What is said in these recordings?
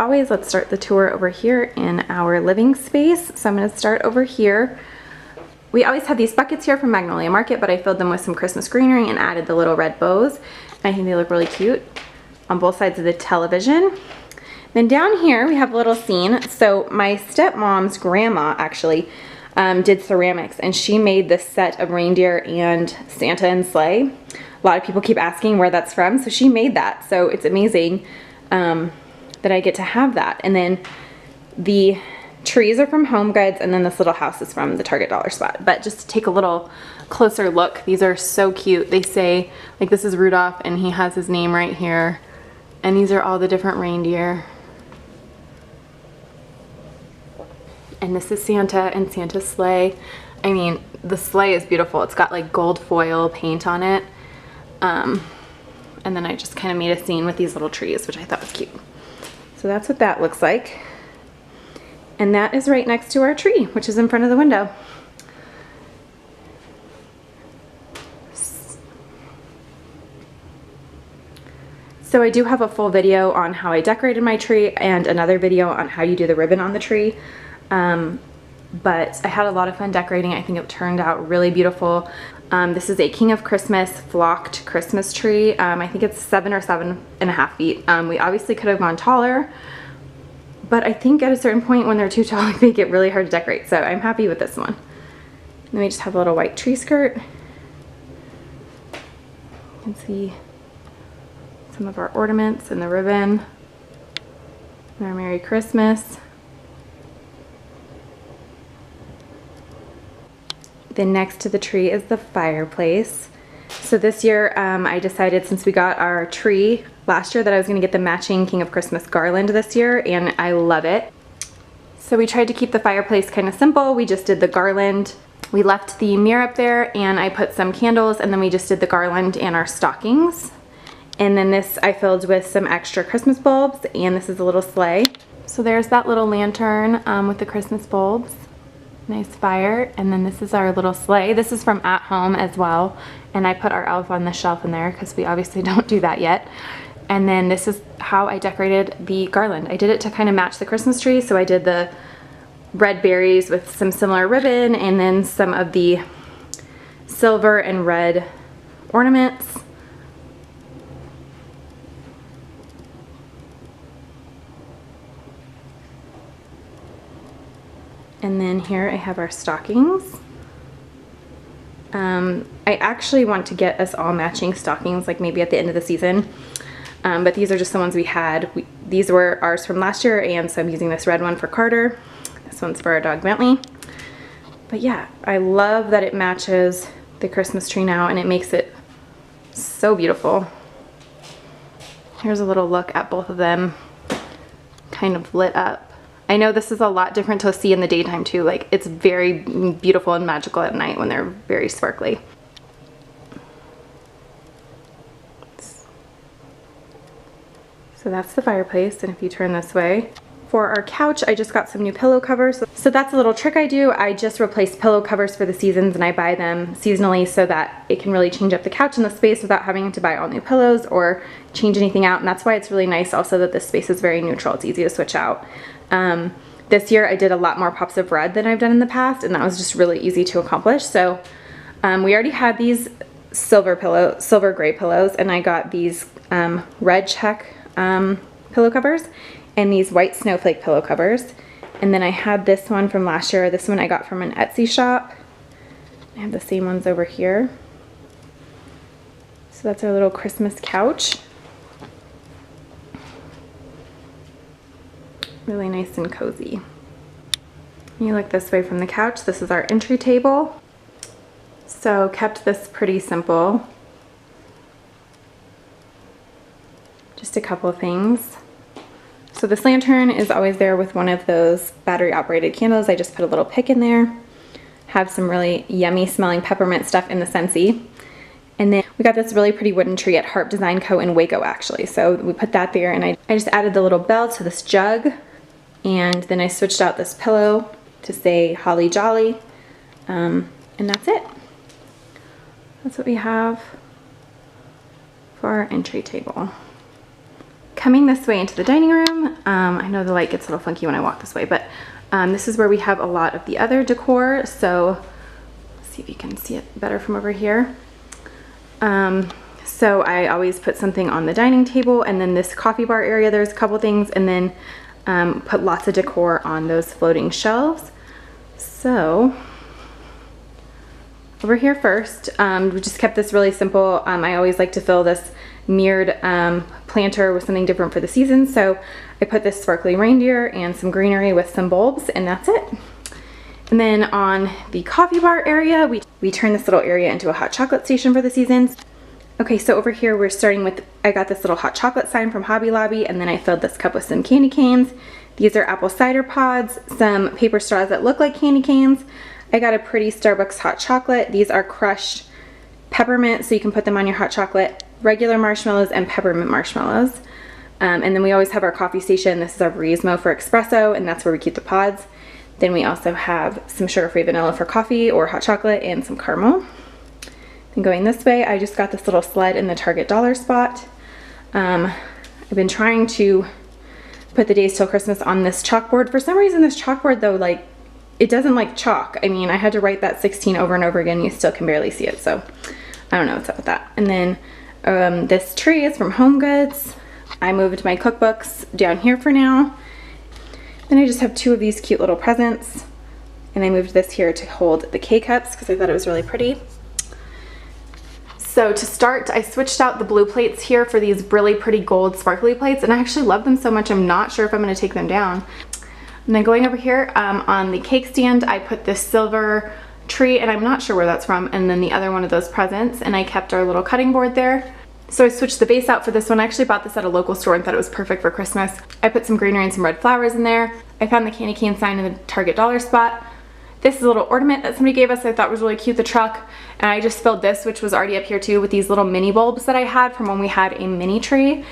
always, let's start the tour over here in our living space. So I'm going to start over here. We always have these buckets here from Magnolia Market, but I filled them with some Christmas greenery and added the little red bows. And I think they look really cute on both sides of the television. Then down here we have a little scene. So my stepmom's grandma actually did ceramics, and she made this set of reindeer and Santa and sleigh. A lot of people keep asking where that's from, so she made that. So it's amazing that I get to have that. And then the trees are from Home Goods, and then this little house is from the Target dollar spot. But just to take a little closer look, these are so cute. They say, like, this is Rudolph and he has his name right here, and these are all the different reindeer. And this is Santa and Santa's sleigh. I mean, the sleigh is beautiful. It's got like gold foil paint on it. And then I just kind of made a scene with these little trees, which I thought was cute. So that's what that looks like. And that is right next to our tree, which is in front of the window. So I do have a full video on how I decorated my tree and another video on how you do the ribbon on the tree. But I had a lot of fun decorating. I think it turned out really beautiful. This is a King of Christmas flocked Christmas tree. I think it's 7 or 7.5 feet. We obviously could have gone taller, but I think at a certain point when they're too tall, they get really hard to decorate. So I'm happy with this one. Then we just have a little white tree skirt. You can see some of our ornaments and the ribbon and our Merry Christmas. Then next to the tree is the fireplace. So this year I decided, since we got our tree last year, that I was going to get the matching King of Christmas garland this year, and I love it. So we tried to keep the fireplace kind of simple. We just did the garland. We left the mirror up there, and I put some candles, and then we just did the garland and our stockings. And then this I filled with some extra Christmas bulbs, and this is a little sleigh. So there's that little lantern with the Christmas bulbs. Nice fire. And then this is our little sleigh. This is from At Home as well, and I put our elf on the shelf in there because we obviously don't do that yet. And then this is how I decorated the garland. I did it to kind of match the Christmas tree, so I did the red berries with some similar ribbon, and then some of the silver and red ornaments. And then here I have our stockings. I actually want to get us all matching stockings, like maybe at the end of the season. But these are just the ones we had. These were ours from last year, and so I'm using this red one for Carter. This one's for our dog Bentley. But yeah, I love that it matches the Christmas tree now, and it makes it so beautiful. Here's a little look at both of them kind of lit up. I know this is a lot different to see in the daytime too. Like, it's very beautiful and magical at night when they're very sparkly. So that's the fireplace, and if you turn this way, for our couch, I just got some new pillow covers. So that's a little trick I do. I just replace pillow covers for the seasons, and I buy them seasonally so that it can really change up the couch and the space without having to buy all new pillows or change anything out. And that's why it's really nice also that this space is very neutral. It's easy to switch out. This year I did a lot more pops of red than I've done in the past, and that was just really easy to accomplish. So we already had these silver gray pillows, and I got these red check pillow covers and these white snowflake pillow covers. And then I had this one from last year. This one I got from an Etsy shop. I have the same ones over here. So that's our little Christmas couch. Really nice and cozy. You look this way from the couch. This is our entry table. So kept this pretty simple. Just a couple of things. So this lantern is always there with one of those battery operated candles. I just put a little pick in there. Have some really yummy smelling peppermint stuff in the Scentsy. And then we got this really pretty wooden tree at Harp Design Co. in Waco actually. So we put that there, and I just added the little bell to this jug. And then I switched out this pillow to say Holly Jolly. And that's it. That's what we have for our entry table. Coming this way into the dining room, I know the light gets a little funky when I walk this way, but this is where we have a lot of the other decor. So let's see if you can see it better from over here. So I always put something on the dining table, and then this coffee bar area, there's a couple things, and then put lots of decor on those floating shelves. So over here first, we just kept this really simple. I always like to fill this mirrored planter with something different for the season. So I put this sparkly reindeer and some greenery with some bulbs, and that's it. And then on the coffee bar area, we turned this little area into a hot chocolate station for the seasons. Okay, so over here we're starting with, I got this little hot chocolate sign from Hobby Lobby, and then I filled this cup with some candy canes. These are apple cider pods, some paper straws that look like candy canes. I got a pretty Starbucks hot chocolate. These are crushed peppermint, so you can put them on your hot chocolate, regular marshmallows, and peppermint marshmallows. And then we always have our coffee station. This is our Verismo for espresso, and that's where we keep the pods. Then we also have some sugar-free vanilla for coffee or hot chocolate, and some caramel. Then going this way, I just got this little sled in the Target dollar spot. I've been trying to put the days till Christmas on this chalkboard. For some reason, this chalkboard though, like, it doesn't like chalk. I mean, I had to write that 16 over and over again. You still can barely see it, so I don't know what's up with that. And then this tree is from Home Goods. I moved my cookbooks down here for now. Then I just have two of these cute little presents, and I moved this here to hold the K-cups because I thought it was really pretty. So to start, I switched out the blue plates here for these really pretty gold sparkly plates, and I actually love them so much I'm not sure if I'm going to take them down. And then going over here on the cake stand, I put this silver tree, and I'm not sure where that's from, and then the other one of those presents, and I kept our little cutting board there. So I switched the base out for this one. I actually bought this at a local store and thought it was perfect for Christmas. I put some greenery and some red flowers in there. I found the candy cane sign in the Target dollar spot. This is a little ornament that somebody gave us I thought was really cute, the truck. And I just filled this, which was already up here too, with these little mini bulbs that I had from when we had a mini tree.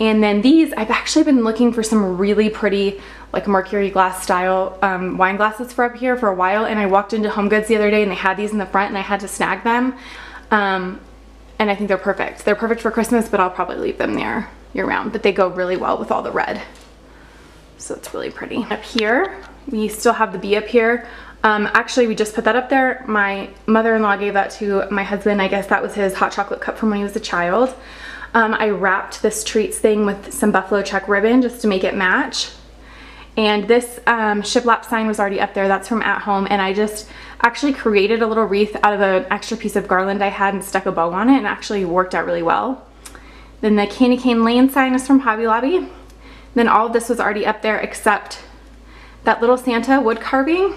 And then these, I've actually been looking for some really pretty, like mercury glass style wine glasses for up here for a while. And I walked into Home Goods the other day and they had these in the front and I had to snag them. And I think they're perfect. They're perfect for Christmas, but I'll probably leave them there year round. But they go really well with all the red. So it's really pretty. Up here, we still have the bee up here. Actually, we just put that up there. My mother-in-law gave that to my husband. I guess that was his hot chocolate cup from when he was a child. I wrapped this treats thing with some buffalo check ribbon just to make it match. And this shiplap sign was already up there. That's from At Home. And I just actually created a little wreath out of an extra piece of garland I had and stuck a bow on it, and actually worked out really well. Then the candy cane lane sign is from Hobby Lobby. Then all of this was already up there except that little Santa wood carving.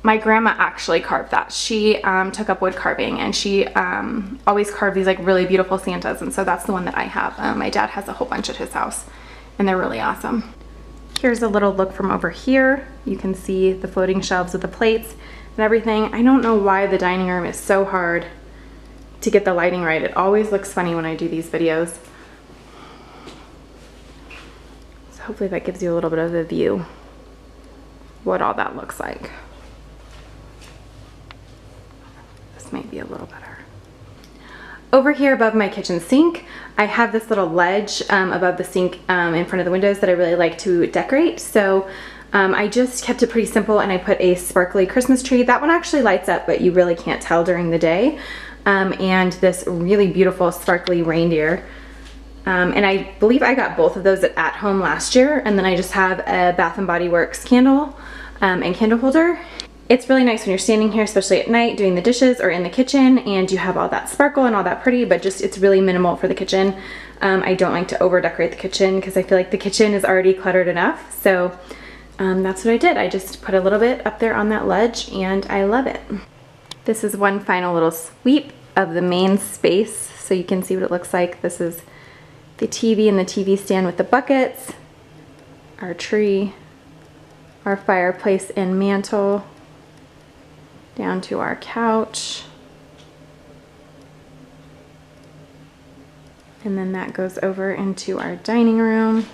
My grandma actually carved that. She took up wood carving, and she always carved these like really beautiful Santas, and so that's the one that I have. My dad has a whole bunch at his house, and they're really awesome. Here's a little look from over here. You can see the floating shelves with the plates and everything. I don't know why the dining room is so hard to get the lighting right. It always looks funny when I do these videos. So hopefully that gives you a little bit of a view what all that looks like. This might be a little better. Over here above my kitchen sink, I have this little ledge above the sink in front of the windows that I really like to decorate. So I just kept it pretty simple, and I put a sparkly Christmas tree. That one actually lights up, but you really can't tell during the day. And this really beautiful sparkly reindeer. And I believe I got both of those at Home last year. And then I just have a Bath & Body Works candle and candle holder. It's really nice when you're standing here, especially at night, doing the dishes or in the kitchen, and you have all that sparkle and all that pretty, but just it's really minimal for the kitchen. I don't like to over decorate the kitchen because I feel like the kitchen is already cluttered enough. So that's what I did. I just put a little bit up there on that ledge, and I love it. This is one final little sweep of the main space so you can see what it looks like. This is the TV and the TV stand with the buckets, our tree, our fireplace and mantle, down to our couch, and then that goes over into our dining room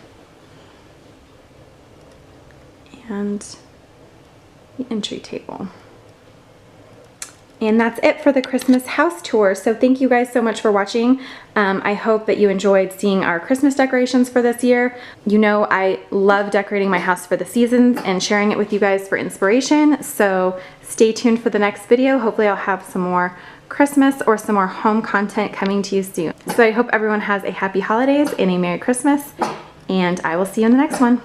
and the entry table. And that's it for the Christmas house tour. So thank you guys so much for watching. I hope that you enjoyed seeing our Christmas decorations for this year. You know I love decorating my house for the seasons and sharing it with you guys for inspiration. So stay tuned for the next video. Hopefully I'll have some more Christmas or some more home content coming to you soon. So I hope everyone has a happy holidays and a Merry Christmas, and I will see you in the next one.